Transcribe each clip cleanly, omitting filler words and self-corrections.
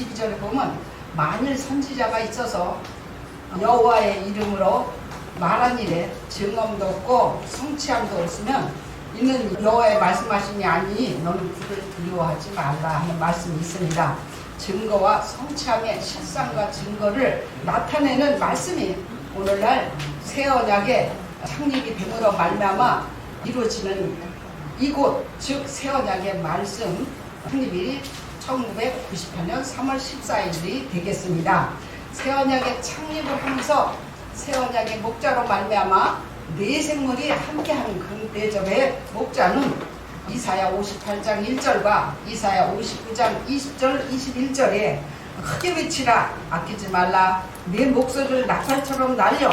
22절에 보면 만일 선지자가 있어서 여호와의 이름으로 말한 일에 증언도 없고 성취함도 없으면 이는 여호와의 말씀하심이 아니니 너는 그를 두려워하지 말라 하는 말씀이 있습니다. 증거와 성취함의 실상과 증거를 나타내는 말씀이 오늘날 새 언약의 창립이 됨으로 말미암아 이루어지는 이곳 즉 새 언약의 말씀 창립일이 1998년 3월 14일이 되겠습니다. 새 언약의 창립을 하면서 새 언약의 목자로 말미암아 네 생물이 함께하는 그 대접의 목자는 이사야 58장 1절과 이사야 59장 20절 21절에 크게 외치라 아끼지 말라 내 목소리를 나팔처럼 날려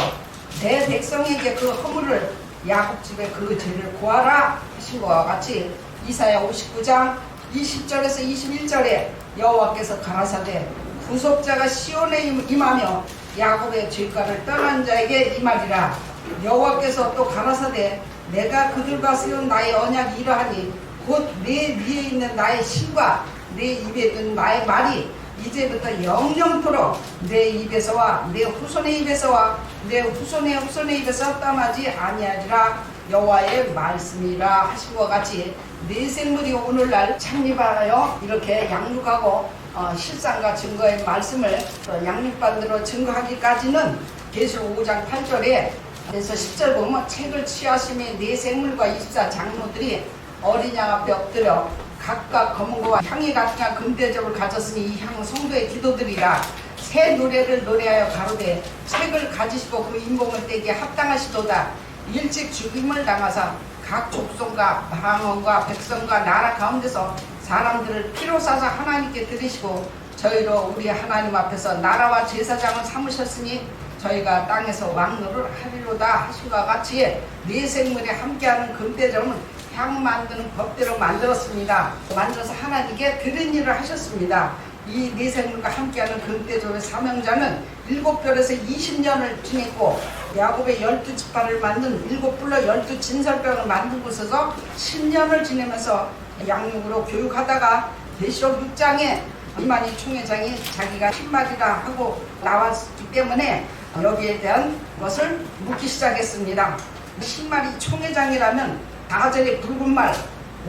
내 백성에게 그 허물을 야곱집에 그 죄를 고하라 하신 것과 같이 이사야 59장 20절에서 21절에 여호와께서 가라사대 구속자가 시온에 임하며 야곱의 죄가를 떠난 자에게 임하리라. 여호와께서 또 가라사대 내가 그들과 세운 나의 언약이 이러하니 곧 내 위에 있는 나의 신과 내 입에 든 나의 말이 이제부터 영영토록 내 입에서와 내 후손의 입에서와 내 후손의 후손의 입에서 떠나지 아니하리라. 여호와의 말씀이라 하신 것 같이 네 생물이 오늘날 창립하여 이렇게 양육하고 실상과 증거의 말씀을 양육반대로 증거하기까지는 계시록 5장 8절에 그래서 10절 보면 책을 취하심에 네 생물과 24 장로들이 어린 양 앞에 엎드려 각각 검은고와 향이 같은 금대접을 가졌으니 이 향은 성도의 기도들이라. 새 노래를 노래하여 가로되 책을 가지시고 그 인봉을 떼기에 합당하시도다. 일찍 죽임을 당하사 각 족속과 방언과 백성과 나라 가운데서 사람들을 피로 싸서 하나님께 드리시고 저희로 우리 하나님 앞에서 나라와 제사장을 삼으셨으니 저희가 땅에서 왕노를 하리로다 하신과 같이 네 생물이 함께하는 금대접은 향 만드는 법대로 만들었습니다. 만들어서 하나님께 드린 일을 하셨습니다. 이 네 생물과 함께하는 금대접의 사명자는 7별에서 20년을 지냈고 야곱의 12지파를 만든 7불로 12진설병을 만든 곳에서 10년을 지내면서 양육으로 교육하다가 계시록 6장에 이만희 총회장이 자기가 흰말이라 하고 나왔기 때문에 여기에 대한 것을 묻기 시작했습니다. 흰말이 총회장이라면 4절에 붉은 말,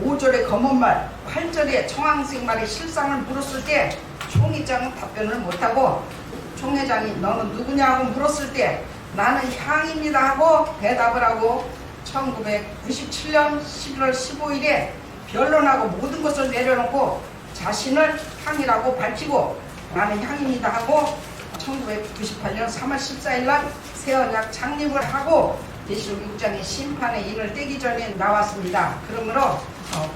5절에 검은 말, 8절에 청황색 말의 실상을 물었을 때 총회장은 답변을 못하고 총회장이 너는 누구냐고 물었을 때 나는 향입니다 하고 대답을 하고 1997년 11월 15일에 변론하고 모든 것을 내려놓고 자신을 향이라고 밝히고 나는 향입니다 하고 1998년 3월 14일 날 새언약 창립을 하고 계시록 6장의 심판의 인을 떼기 전에 나왔습니다. 그러므로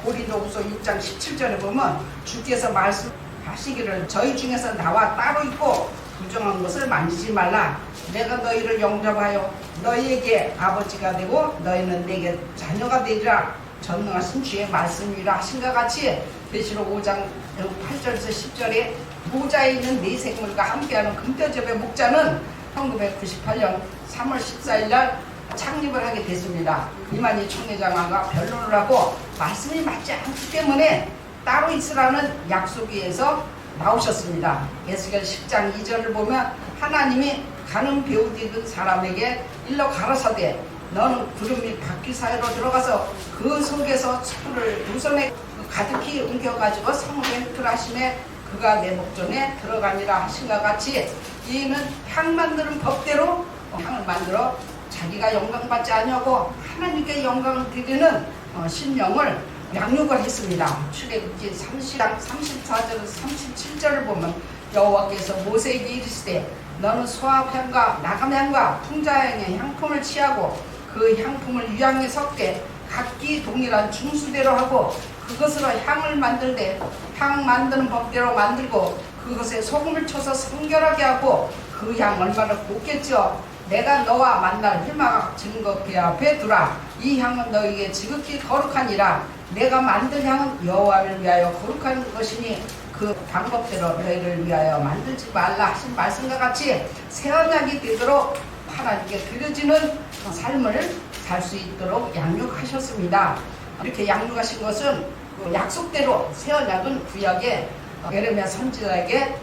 고린도후서 6장 17절에 보면 주께서 말씀하시기를 저희 중에서 나와 따로 있고 부정한 것을 만지지 말라. 내가 너희를 영접하여 너희에게 아버지가 되고 너희는 내게 자녀가 되리라. 전능하신 주의 말씀이라 하신것 같이 계시록 5장 8절에서 10절에 모자에 있는 네 생물과 함께하는 금대접의 목자는 1998년 3월 14일 날 창립을 하게 됐습니다. 이만희 총회장과 변론을 하고 말씀이 맞지 않기 때문에 따로 있으라는 약속에서 나오셨습니다. 에스겔 10장 2절을 보면 하나님이 가는 배우되던 사람에게 일러 가라사대 너는 구름이 바퀴 사이로 들어가서 그 속에서 숯불을 두 손에 가득히 옮겨가지고 성읍에 들어가심에 그가 내 목전에 들어가니라 하신것 같이 이는 향 만드는 법대로 향을 만들어 자기가 영광받지 아니하고 하나님께 영광을 드리는 신령을 양육을 했습니다. 출애굽기 30장 34절에서 37절을 보면 여호와께서 모세에게 이르시되 너는 소합향과 나감향과 풍자향의 향품을 취하고 그 향품을 유향에 섞되 각기 동일한 중수대로 하고 그것으로 향을 만들되 향 만드는 법대로 만들고 그것에 소금을 쳐서 성결하게 하고 그 향 얼마나 곱겠지요. 내가 너와 만날 힐마가 증거 그 앞에 두라. 이 향은 너희에게 지극히 거룩하니라. 내가 만든 향은 여호와를 위하여 거룩한 것이니 그 방법대로 너희를 위하여 만들지 말라 하신 말씀과 같이 새 언약이 되도록 하나님께 드려지는 삶을 살 수 있도록 양육하셨습니다. 이렇게 양육하신 것은 약속대로 새 언약은 구약에 예레미야 선지자에게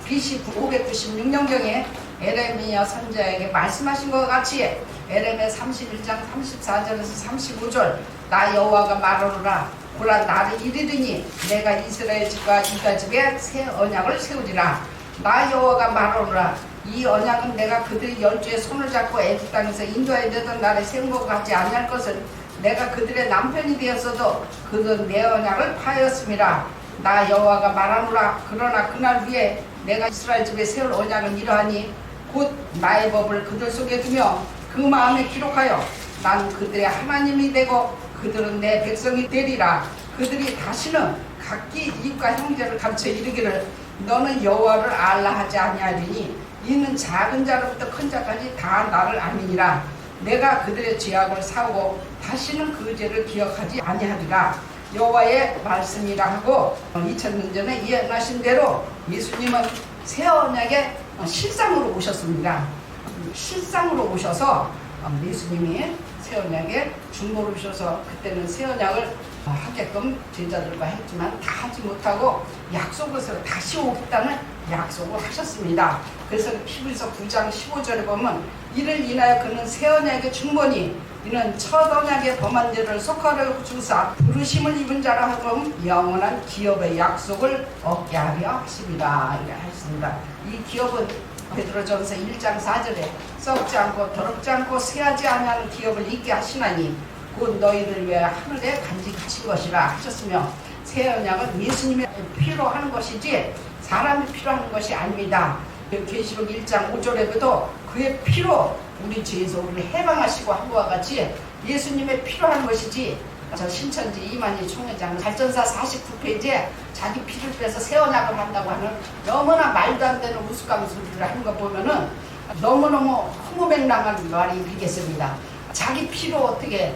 BC 596년경에 에레미야 선지자에게 말씀하신 것과 같이 에레미야 31장 34절에서 35절 나 여호와가 말하노라 보라 나를 이르리니 내가 이스라엘 집과 유다 집에 새 언약을 세우리라 나 여호와가 말하노라 이 언약은 내가 그들이 열주의 손을 잡고 애굽 땅에서 인도하여 내던 날에 세운 것 같지 아니할 것은 내가 그들의 남편이 되었어도 그들은 내 언약을 파하였음이라 나 여호와가 말하노라 그러나 그날 위에 내가 이스라엘 집에 세울 언약은 이러하니 곧 나의 법을 그들 속에 두며 그 마음에 기록하여 난 그들의 하나님이 되고 그들은 내 백성이 되리라 그들이 다시는 각기 이웃과 형제를 가르쳐 이르기를 너는 여호와를 알라 하지 아니하리니 이는 작은 자로부터 큰 자까지 다 나를 아니니라 내가 그들의 죄악을 사오고 다시는 그 죄를 기억하지 아니하리라 여호와의 말씀이라 하고 2000년 전에 예언하신 대로 예수님은 새 언약의 실상으로 오셨습니다. 실상으로 오셔서 예수님이 새 언약의 중보로 오셔서 그때는 새 언약을 하게끔 제자들과 했지만 다 하지 못하고 약속을 다시 오겠다는 약속을 하셨습니다. 그래서 히브리서 9장 15절에 보면 이를 인하여 그는 새 언약의 중보니 이는 첫 언약의 범한 죄를 속하려 주사 부르심을 입은 자라 하고 영원한 기업의 약속을 얻게 하려 하십니다. 이렇게 하셨습니다. 이 기업은 베드로전서 1장 4절에 썩지 않고 더럽지 않고 쇠하지 아니하는 기업을 있게 하시나니 곧 너희를 위해 하늘에 간직하신 것이라 하셨으며 새 언약은 예수님의 피로 하는 것이지 사람이 피로 하는 것이 아닙니다. 계시록 1장 5절에도 그의 피로 우리 죄에서 우리를 해방하시고 한 것과 같이 예수님의 피로 하는 것이지 저 신천지 이만희 총회장 발전사 49페이지에 자기 피를 빼서 새 언약을 한다고 하는 너무나 말도 안 되는 우스꽝 소리를 하는 거 보면은 너무너무 허무맹랑한 말이 되겠습니다. 자기 피로 어떻게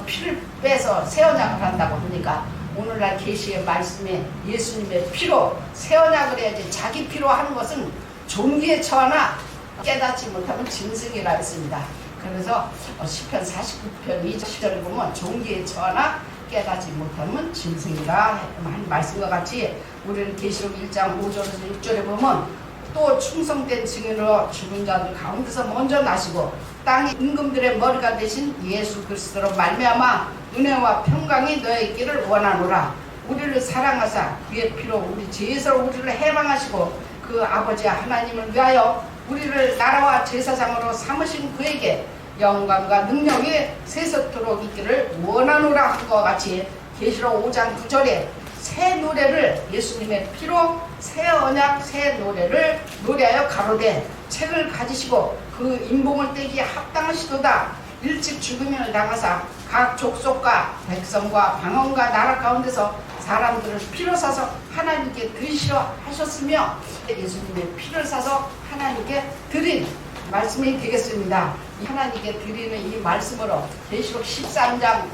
피를 빼서 새 언약을 한다고 하니까 오늘날 계시의 말씀에 예수님의 피로 새 언약을 해야지 자기 피로 하는 것은 종기에 처하나 깨닫지 못하면 짐승이라 했습니다. 그래서 시편 49편 2절에 보면 종기에 처하나 깨닫지 못하면 짐승이라 하는 말씀과 같이 우리는 계시록 1장 5절에서 6절에 보면 또 충성된 증인으로 죽은 자들 가운데서 먼저 나시고 땅의 임금들의 머리가 되신 예수 그리스도로 말미암아 은혜와 평강이 너에게 있기를 원하노라. 우리를 사랑하사 그의 피로 우리 죄에서 우리를 해방하시고 그 아버지 하나님을 위하여 우리를 나라와 제사장으로 삼으신 그에게 영광과 능력이 세세토록 있기를 원하노라 한 것과 같이 계시록 5장 9절에 새 노래를 예수님의 피로 새 언약 새 노래를 노래하여 가로되 책을 가지시고 그 인봉을 떼기에 합당하시도다. 일찍 죽음을 당하사 각 족속과 백성과 방언과 나라 가운데서 사람들을 피로 사서 하나님께 드리시려 하셨으며 예수님의 피를 사서 하나님께 드린 말씀이 되겠습니다. 하나님께 드리는 이 말씀으로 계시록 13장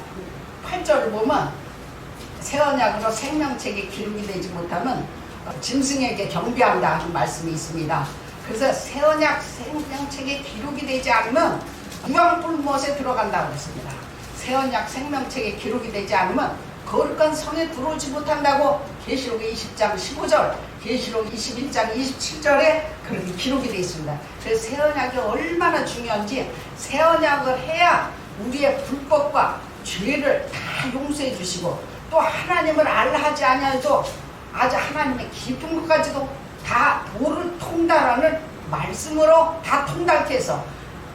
8절을 보면 새 언약으로 생명책에 기록이 되지 못하면 짐승에게 경배한다 하는 말씀이 있습니다. 그래서 새 언약 생명책에 기록이 되지 않으면 무왕불못에 들어간다고 했습니다. 새 언약 생명책에 기록이 되지 않으면 거룩한 성에 들어오지 못한다고 계시록 20장 15절, 계시록 21장 27절에 그렇게 기록이 되어 있습니다. 그래서 새 언약이 얼마나 중요한지 새 언약을 해야 우리의 불법과 죄를 다 용서해 주시고 또 하나님을 알라 하지 아니하여도 아주 하나님의 깊은 것까지도 다 도를 통달하는 말씀으로 다 통달케 해서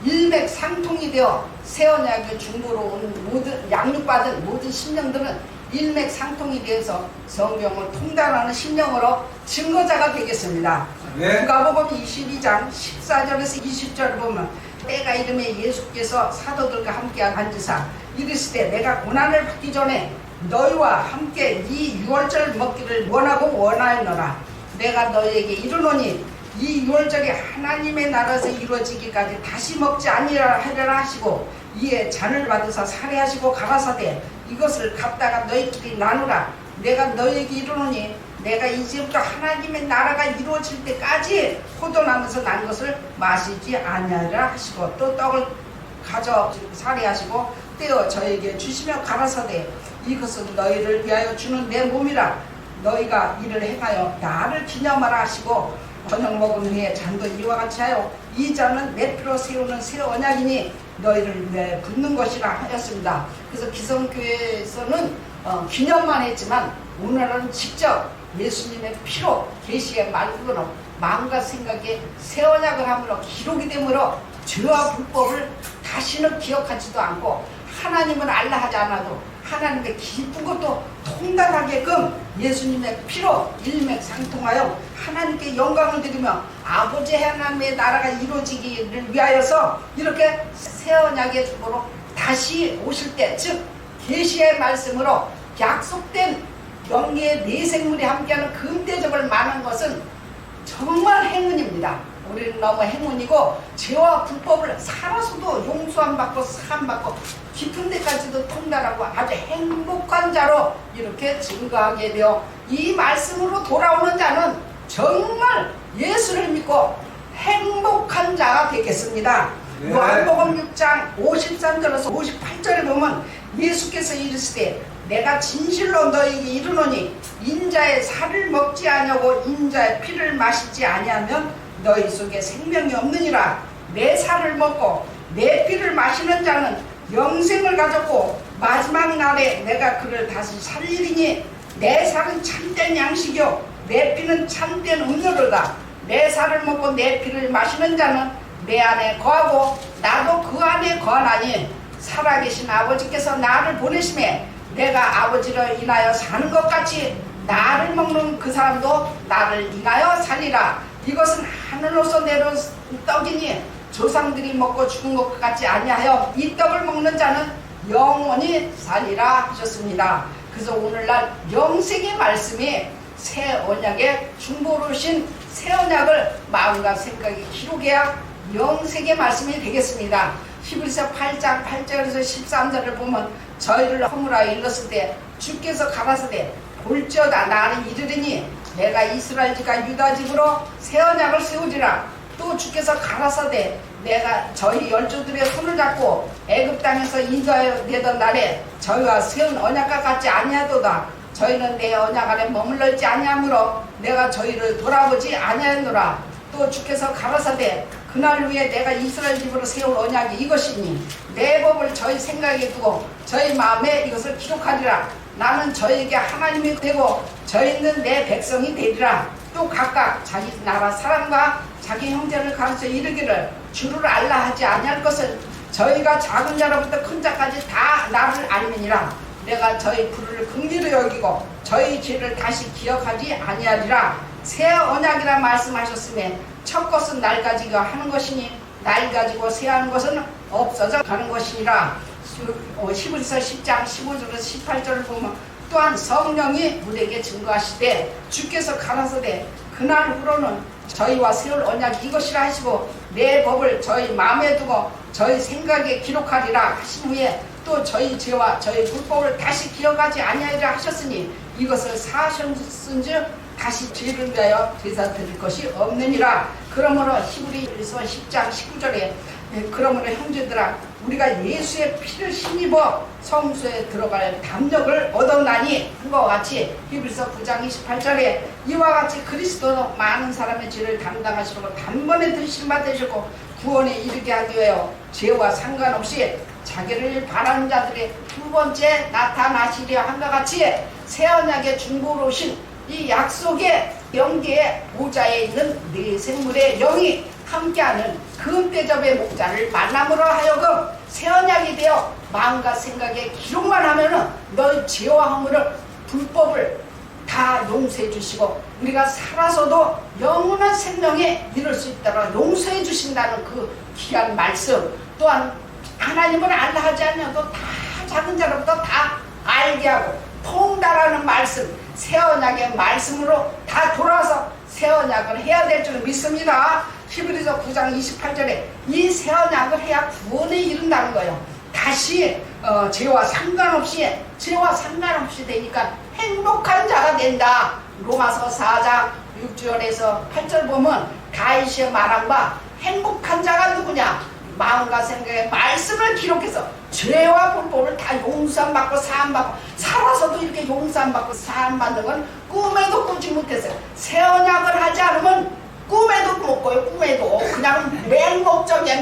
일맥상통이 되어 새 언약의 중보로 온 모든 양육받은 모든 심령들은 일맥상통이 되어서 성경을 통달하는 심령으로 증거자가 되겠습니다. 네. 누가복음 22장 14절에서 20절을 보면 때가 이름에 예수께서 사도들과 함께 앉으사 이르시되 내가 고난을 받기 전에 너희와 함께 이 유월절 먹기를 원하고 원하였노라. 내가 너희에게 이르노니 이 유월절이 하나님의 나라에서 이루어지기까지 다시 먹지 아니하리라 하시고 이에 잔을 받으사 살해하시고 가라사대 이것을 갖다가 너희끼리 나누라. 내가 너희에게 이르노니 내가 이제부터 하나님의 나라가 이루어질 때까지 포도나무에서 난 것을 마시지 아니하리라 하시고 또 떡을 가져 살해하시고 떼어 저에게 주시며 가라사대 이것은 너희를 위하여 주는 내 몸이라. 너희가 이를 행하여 나를 기념하라 하시고 저녁 먹은 후에 잔도 이와 같이 하여 이 잔은 내 피로 세우는 새 언약이니 너희를 위해 붓는 것이라 하였습니다. 그래서 기성교회에서는 기념만 했지만 오늘은 직접 예수님의 피로 계시의 말씀으로 마음과 생각에 새 언약을 함으로 기록이 되므로 죄와 불법을 다시는 기억하지도 않고 하나님은 알라 하지 않아도 하나님의 기쁜 것도 통달하게끔 예수님의 피로 일맥상통하여 하나님께 영광을 드리며 아버지 하나님의 나라가 이루어지기를 위하여서 이렇게 새 언약의 주보로 다시 오실 때, 즉 계시의 말씀으로 약속된 영계의 네 생물이 함께하는 금대접을 마는 것은 정말 행운입니다. 우리는 너무 행운이고 죄와 불법을 살아서도 용서함 받고 사함 받고 깊은 데까지도 통달하고 아주 행복한 자로 이렇게 증거하게 되어 이 말씀으로 돌아오는 자는 정말 예수를 믿고 행복한 자가 되겠습니다. 네. 요한복음 6장 53절에서 58절에 보면 예수께서 이르시되 내가 진실로 너희에게 이르노니 인자의 살을 먹지 아니하고 인자의 피를 마시지 아니하면 너희 속에 생명이 없느니라. 내 살을 먹고 내 피를 마시는 자는 영생을 가졌고 마지막 날에 내가 그를 다시 살리리니 내 살은 참된 양식이요 내 피는 참된 음료로다. 내 살을 먹고 내 피를 마시는 자는 내 안에 거하고 나도 그 안에 거하나니 살아계신 아버지께서 나를 보내심에 내가 아버지로 인하여 사는 것 같이 나를 먹는 그 사람도 나를 인하여 살리라. 이것은 하늘로서 내려온 떡이니 조상들이 먹고 죽은 것 같지 아니하여 이 떡을 먹는 자는 영원히 살리라 하셨습니다. 그래서 오늘날 영생의 말씀이 새 언약의 중보로신 새 언약을 마음과 생각에 기록해야 영생의 말씀이 되겠습니다. 히브리서 8장 8절에서 13절을 보면 저희를 허물하여 일렀을 때 주께서 가라사대 볼지어다 나는 이르리니 내가 이스라엘 집과 유다 집으로 새 언약을 세우리라. 또 주께서 가라사대 내가 저희 열조들의 손을 잡고 애굽 땅에서 인도하여 내던 날에 저희와 세운 언약과 같지 아니하도다. 저희는 내 언약 안에 머물러 있지 아니하므로 내가 저희를 돌아보지 아니하노라. 또 주께서 가라사대 그날 위에 내가 이스라엘 집으로 세울 언약이 이것이니 내 법을 저희 생각에 두고 저희 마음에 이것을 기록하리라. 나는 저에게 하나님이 되고 저희는 내 백성이 되리라. 또 각각 자기 나라 사람과 자기 형제를 가르쳐 이르기를 주를 알라 하지 아니할 것은 저희가 작은 자로부터 큰 자까지 다 나를 알미니라. 내가 저희 불을 긍휼히 여기고 저희 죄를 다시 기억하지 아니하리라. 새 언약이라 말씀하셨으며 첫 것은 날 가지고 하는 것이니 날 가지고 쇠하는 것은 없어져 가는 것이니라. 히브리서 10장 15절에서 18절을 보면 또한 성령이 우리에게 증거하시되 주께서 가라사대 그날 후로는 저희와 세울 언약이 이것이라 하시고 내 법을 저희 마음에 두고 저희 생각에 기록하리라 하신 후에 또 저희 죄와 저희 불법을 다시 기억하지 아니하리라 하셨으니 이것을 사하셨은즉 다시 죄를 위하여 제사 드릴 것이 없느니라. 그러므로 히브리서 10장 19절에 그러므로 형제들아 우리가 예수의 피를 힘입어 성소에 들어갈 담력을 얻었나니 한것 같이 히브리서 9장 28절에 이와 같이 그리스도는 많은 사람의 죄를 담당하시고 단번에 들으심만 되시고 구원에 이르게 하기 위하여 죄와 상관없이 자기를 바라는 자들의 두 번째 나타나시려 한것 같이 새 언약의 중보로 오신 이 약속의 영계의 보좌에 있는 네 생물의 영이 함께하는 금대접의 목자를 만남으로 하여금 새 언약이 되어 마음과 생각에 기록만 하면은 너희 죄와 허물을 불법을 다 용서해 주시고 우리가 살아서도 영원한 생명에 이룰 수 있도록 용서해 주신다는 그 귀한 말씀, 또한 하나님을 알라 하지 않아도 다 작은 자로부터 다 알게 하고 통달하는 말씀, 새 언약의 말씀으로 다 돌아와서 새 언약을 해야 될 줄 믿습니다. 히브리서 9장 28절에 이 새 언약을 해야 구원에 이른다는 거예요. 다시 죄와 상관없이 되니까 행복한 자가 된다. 로마서 4장 6절에서 8절 보면 다윗이 말한 바 행복한 자가 누구냐? 마음과 생각에 말씀을 기록해서 죄와 불법을 다 용서함 받고 사함 받고 살아서도 이렇게 용서함 받고 사함 받는 건 꿈에도 꾸지 못했어요. 새 언약을 하지 않으면 꿈에도 못 꿔요. 꿈에도 그냥 맹목적이야.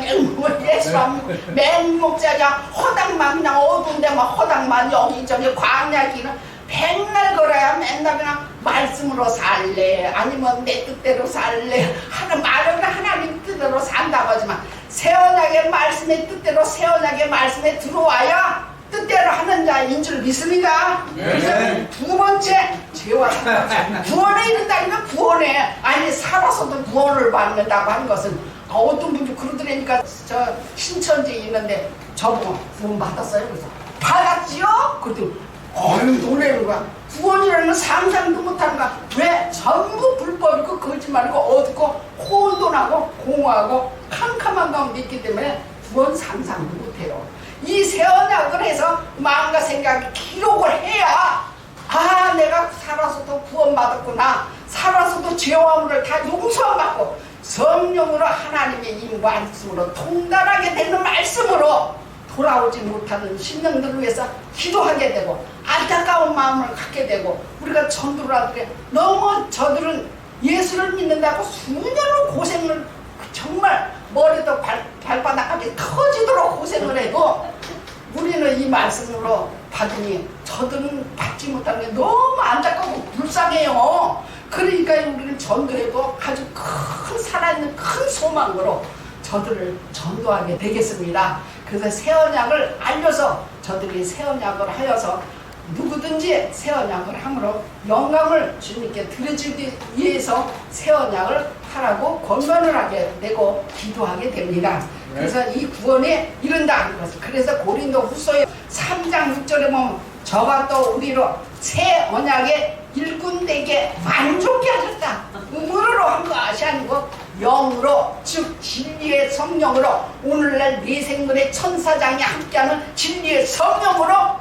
맹목적이야. 허당만 그냥 어두운 데만 허당만 여기저기 광야길은 백날 걸어야 맨날 그냥 말씀으로 살래 아니면 내 뜻대로 살래 하는 말은 하나님 뜻대로 산다고 하지만 새 언약의 말씀의 뜻대로 새 언약의 말씀에 들어와야 뜻대로 하는 자인 줄 믿습니다. 그래서 두 번째 죄와 구원에 이른다니까 구원에 아니 살아서도 구원을 받는다고 하는 것은 어떤 분도 그러더라니까 저 신천지에 있는데 저보고 구원 받았어요. 그래서 받았지요? 그랬더니 놀라는 거야. 구원이라는 건 상상도 못하는 거야. 왜? 전부 불법이고 거짓말이고 어둡고 혼돈하고 공허하고 캄캄한 가운데 있기 때문에 구원 상상도 못해요. 이 새 언약을 해서 마음과 생각이 기록을 해야 아 내가 살아서도 구원받았구나 살아서도 죄와 허물을 다 용서받고 성령으로 하나님의 이 말씀으로 통달하게 되는 말씀으로 돌아오지 못하는 심령들을 위해서 기도하게 되고 안타까운 마음을 갖게 되고 우리가 전도를 하더니 너무 저들은 예수를 믿는다고 수년을 고생을 정말 머리도 발바닥까지 터지도록 고생을 해도 우리는 이 말씀으로 받으니 저들은 받지 못하는 게 너무 안타깝고 불쌍해요. 그러니까 우리는 전도해도 아주 큰 살아있는 큰 소망으로 저들을 전도하게 되겠습니다. 그래서 새 언약을 알려서 저들이 새 언약을 하여서 누구든지 새 언약을 함으로 영광을 주님께 드려주기 위해서 새 언약을 하라고 권면을 하게 되고 기도하게 됩니다. 그래서 이 구원에 이른다. 그래서 고린도 후서 3장 6절에 보면 저가 또 우리로 새 언약의 일꾼되게 만족케 하셨다. 음으로 한 것이 아니고 영으로 즉 진리의 성령으로 오늘날 네 생물의 천사장이 함께하는 진리의 성령으로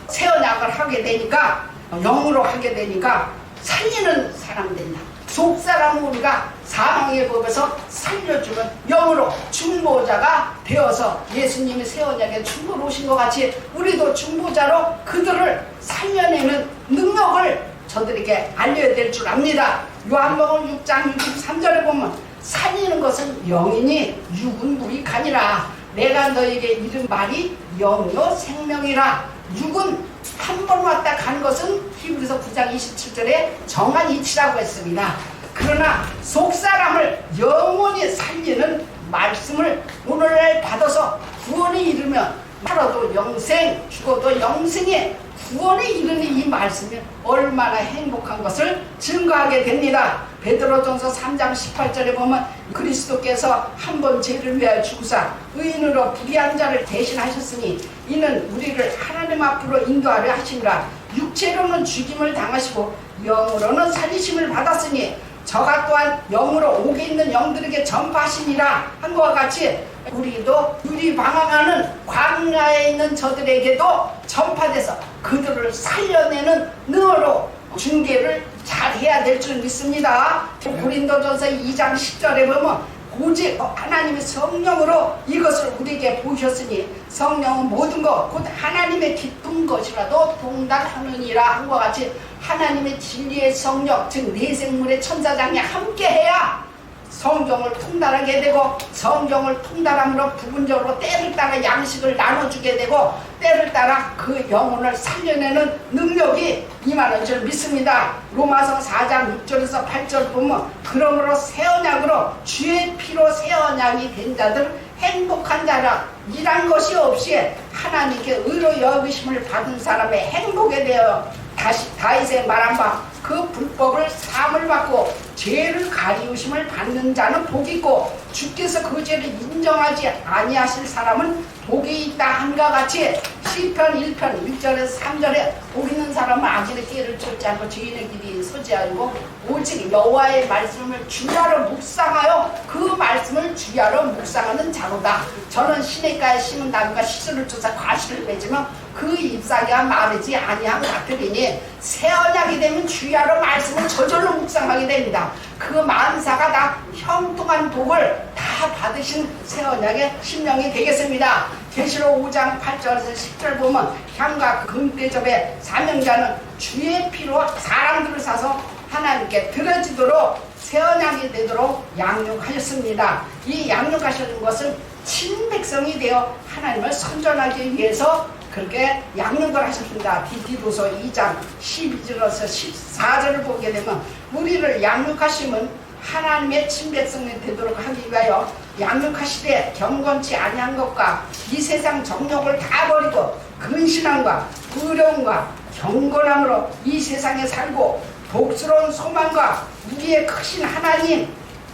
새 언약을 하게 되니까 영으로 하게 되니까 살리는 사람 된다. 속사람은 우리가 사망의 법에서 살려주는 영으로 중보자가 되어서 예수님이 새 언약에 중보로 오신 것 같이 우리도 중보자로 그들을 살려내는 능력을 저들에게 알려야 될 줄 압니다. 요한복음 6장 63절에 보면 살리는 것은 영이니 육은 무익하니라. 내가 너에게 이른 말이 영요 생명이라. 육은 한 번 왔다 가는 것은 히브리서 9장 27절에 정한 이치라고 했습니다. 그러나 속사람을 영원히 살리는 말씀을 오늘날 받아서 구원에 이르면 살아도 영생, 죽어도 영생에 구원에 이르는 이 말씀이 얼마나 행복한 것을 증거하게 됩니다. 베드로전서 3장 18절에 보면 그리스도께서 한 번 죄를 위하여 죽으사 의인으로 불의한 자를 대신하셨으니 이는 우리를 하나님 앞으로 인도하려 하심이라. 육체로는 죽임을 당하시고 영으로는 살리심을 받았으니 저가 또한 영으로 옥에 있는 영들에게 전파하시니라 한 것과 같이 우리도 유리 방황하는 광야에 있는 저들에게도 전파돼서 그들을 살려내는 능으로 중계를 잘 해야 될 줄 믿습니다. 고린도전서 2장 10절에 보면 오직 하나님의 성령으로 이것을 우리에게 보셨으니 성령은 모든 것 곧 하나님의 기쁜 것이라도 동달하느니라 한 것 같이 하나님의 진리의 성령 즉 네 생물의 천사장이 함께해야 성경을 통달하게 되고 성경을 통달함으로 부분적으로 때를 따라 양식을 나눠주게 되고 때를 따라 그 영혼을 살려내는 능력이 임하는 줄 믿습니다. 로마서 4장 6절에서 8절 보면 그러므로 새 언약으로 주의 피로 새 언약이 된 자들 행복한 자라. 일한 것이 없이 하나님께 의로 여기심을 받은 사람의 행복에 대하여 다시 다윗의 말한 바 그 불법을 사함을 받고 죄를 가리우심을 받는 자는 복이 있고 주께서 그 죄를 인정하지 아니하실 사람은 복이 있다 한과 같이 시편 1편 1절에서 3절에 복 있는 사람은 악인의 길을 쫓지 않고 죄인의 길이 서지 않고 오직 여호와의 말씀을 주야로 묵상하여 그 말씀을 주야로 묵상하는 자로다. 저는 시냇가에 심은 나무가 시설을 쫓아 과실을 맺으면 그 잎사귀가 마르지 아니함 같으리니 새 언약이 되면 주야로 말씀을 저절로 묵상하게 됩니다. 그 만사가 다 형통한 복을 다 받으신 새 언약의 심령이 되겠습니다. 계시록 5장 8절에서 10절 보면 향과 금대접의 사명자는 주의 피로 사람들을 사서 하나님께 드려지도록 새 언약이 되도록 양육하셨습니다. 이 양육하시는 것은 친백성이 되어 하나님을 선전하기 위해서 그렇게 양육을 하셨습니다. 디도서 2장 12절에서 14절을 보게 되면 우리를 양육하심은 하나님의 친백성이 되도록 하기 위하여 양육하시되 경건치 아니한 것과 이 세상 정욕을 다 버리고 근신함과 의로움과 경건함으로 이 세상에 살고 복스러운 소망과 우리의 크신 하나님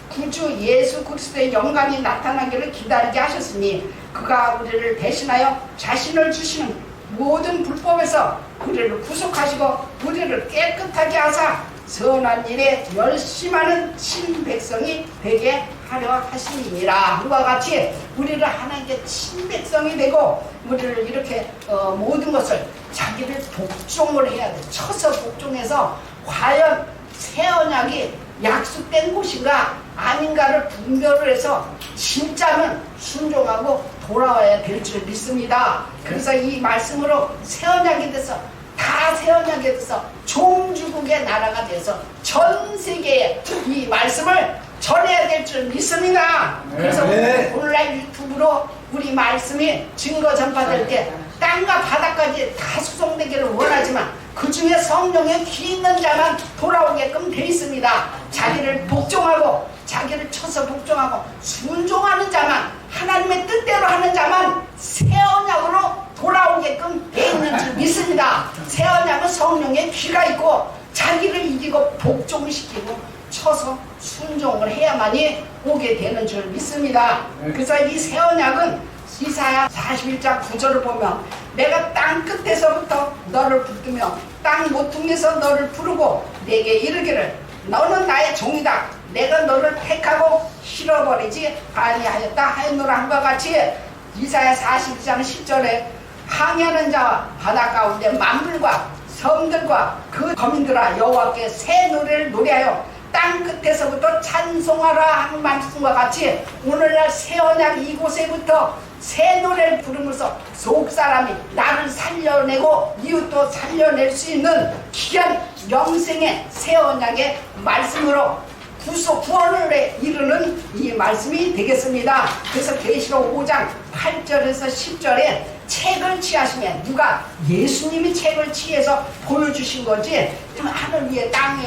구주 예수 그리스도의 영광이 나타나기를 기다리게 하셨으니 그가 우리를 대신하여 자신을 주시는 모든 불법에서 우리를 구속하시고 우리를 깨끗하게 하사 선한 일에 열심하는 친백성이 되게 하려 하심이니라. 한과 같이 우리를 하나님께 친백성이 되고 우리를 이렇게 모든 것을 자기를 복종을 해야 돼. 쳐서 복종해서 과연 새 언약이 약속된 곳인가 아닌가를 분별을 해서 진짜는 순종하고 돌아와야 될 줄 믿습니다. 그래서 이 말씀으로 새 언약이 돼서 다 새 언약이 돼서 종주국의 나라가 돼서 전 세계에 이 말씀을 전해야 될 줄 믿습니다. 그래서 온라인 유튜브로 우리 말씀이 증거 전파될 때 땅과 바다까지 다 수송되기를 원하지만 그 중에 성령의 귀 있는 자만 돌아오게끔 되어 있습니다. 자기를 복종하고 자기를 쳐서 복종하고 순종하는 자만 하나님의 뜻대로 하는 자만 새 언약으로 돌아오게끔 되어 있는 줄 믿습니다. 새 언약은 성령의 귀가 있고 자기를 이기고 복종시키고 쳐서 순종을 해야만이 오게 되는 줄 믿습니다. 그래서 이 새 언약은 이사야 41장 9절을 보면 내가 땅 끝에서부터 너를 붙들며 땅 모퉁이에서 너를 부르고 내게 이르기를 너는 나의 종이다. 내가 너를 택하고 실어버리지 아니하였다 하였노라 한과 같이 이사야 42장 10절에 항해하는 자와 바다 가운데 만물과 섬들과 그 거민들아 여호와께 새 노래를 노래하여 땅 끝에서부터 찬송하라 한 말씀과 같이 오늘날 새 언약 이곳에부터 새 노래를 부르면서 속사람이 나를 살려내고 이웃도 살려낼 수 있는 귀한 영생의 새 언약의 말씀으로 구원을 이루는 이 말씀이 되겠습니다. 그래서 계시록 5장 8절에서 10절에 책을 취하시면 누가 예수님이 책을 취해서 보여주신 거지 하늘 위에 땅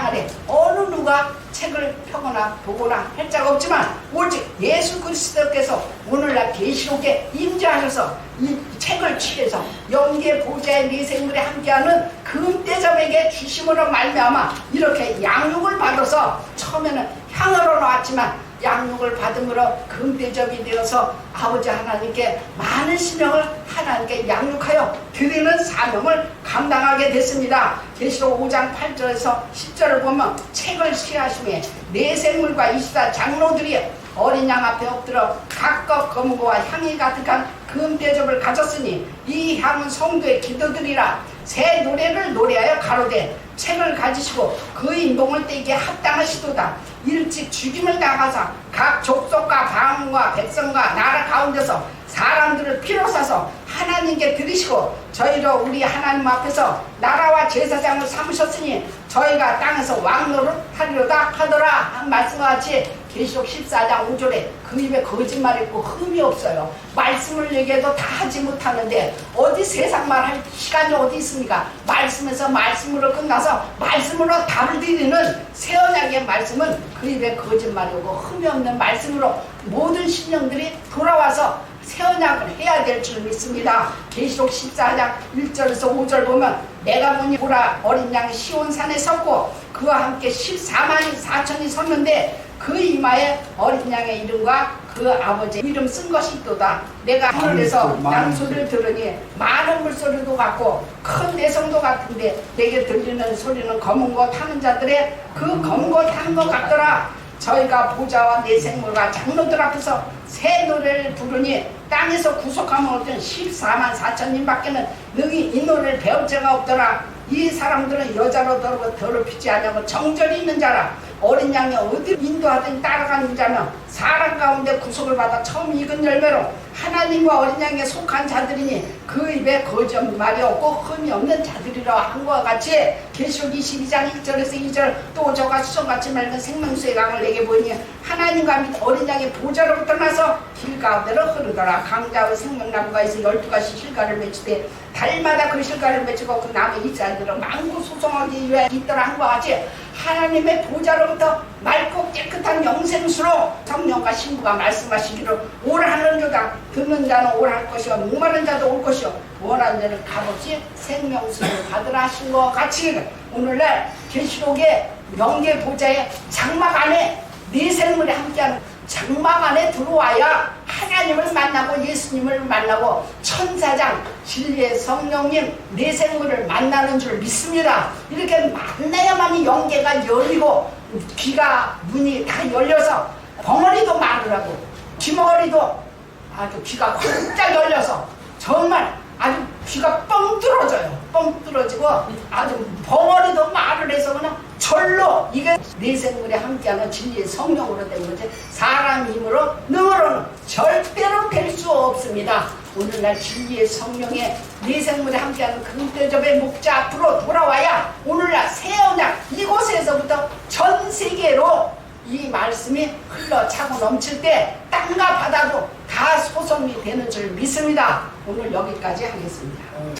아래 어느 누가 책을 펴거나 보거나 할 자가 없지만 오직 예수 그리스도께서 오늘날 계시록에 임재하셔서 이 책을 취해서 영계 보좌의 네 생물에 함께하는 금대접에게 주심으로 말미암아 이렇게 양육을 받아서 처음에는 향으로 나왔지만 양육을 받음으로 금대접이 되어서 아버지 하나님께 많은 신령을 하나님께 양육하여 드리는 사명을 감당하게 됐습니다. 계시록 5장 8절에서 10절을 보면 책을 취하심에 네 생물과 24 장로들이 어린 양 앞에 엎드려 각각 검은고와 향이 가득한 금대접을 가졌으니 이 향은 성도의 기도들이라 새 노래를 노래하여 가로되 책을 가지시고 그 인봉을 떼기에 합당하시도다. 일찍 죽임을 당하사 각 족속과 방언과 백성과 나라 가운데서 사람들을 피로 사서 하나님께 드리시고 저희로 우리 하나님 앞에서 나라와 제사장을 삼으셨으니 저희가 땅에서 왕노릇 하리로다 하더라 한 말씀과 같이 계시록 14장 5절에 그 입에 거짓말 있고 흠이 없어요. 말씀을 얘기해도 다 하지 못하는데 어디 세상말 할 시간이 어디 있습니까? 말씀에서 말씀으로 끝나서 말씀으로 답을 드리는 새 언약의 말씀은 그 입에 거짓말이 오고 흠이 없는 말씀으로 모든 신령들이 돌아와서 새 언약을 해야 될 줄 믿습니다. 계시록 14장 1절에서 5절 보면 내가 보니 보라 어린 양이 시온산에 섰고 그와 함께 14만 4천이 섰는데 그 이마에 어린 양의 이름과 그 아버지의 이름 쓴 것이 있도다. 내가 하늘에서 양소리를 들으니 많은 물소리도 같고 큰 내성도 같은데 내게 들리는 소리는 검은 것 타는 자들의 그 검은 것 타는 것 같더라. 저희가 보좌와 네 생물과 장로들 앞에서 새 노래를 부르니 땅에서 구속함을 얻은 14만 4천님 밖에는 능히 이 노래를 배울 자가 없더라. 이 사람들은 여자로 더럽히지 않냐고 정절이 있는 자라. 어린 양이 어디 인도하더니 따라가는 자면 사람 가운데 구속을 받아 처음 익은 열매로 하나님과 어린 양에 속한 자들이니 그 입에 거짓말이 없고 흠이 없는 자들이라 한 것과 같이 계시록 22장 1절에서 2절 또 저가 수정같이 맑은 생명수의 강을 내게 보이니 하나님과 및 어린 양의 보좌로부터 나서 길 가운데로 흐르더라. 강자의 생명나무가 있어 12가지 실과를 맺히되 달마다 그 실과를 맺히고 그 나무 잎사이들은 만구 소송하기 위해 있더라 한 것과 같이 하나님의 보좌로부터 맑고 깨끗한 영생수로 성령과 신부가 말씀하시기를 오라하는도다. 듣는 자는 오라할 것이요 목마른 자도 올 것이요 원하는 자는 값없이 생명수를 받으라 하신 것 같이 오늘날 계시록의 명계 보좌의 장막 안에 네 생물이 함께하는 장막 안에 들어와야 하나님을 만나고 예수님을 만나고 천사장 진리의 성령님 네 생물을 만나는 줄 믿습니다. 이렇게 만나야만이 영계가 열리고 귀가 문이 다 열려서 벙어리도 말을 하고 귀머리도 아주 귀가 활짝 열려서 정말 아주 귀가 뻥 뚫어져요. 뻥 뚫어지고 아주 벙어리도 말을 해서 그냥 절로 이게 네 생물이 함께하는 진리의 성령으로 된 거지 사람 힘으로 능으로는 절대로 될 수 없습니다. 오늘날 진리의 성령의 네 생물이 함께하는 금대접의 목자 앞으로 돌아와야 오늘날 새 언약 이곳에서부터 전 세계로 이 말씀이 흘러차고 넘칠 때 땅과 바다도 다 소송이 되는 줄 믿습니다. 오늘 여기까지 하겠습니다.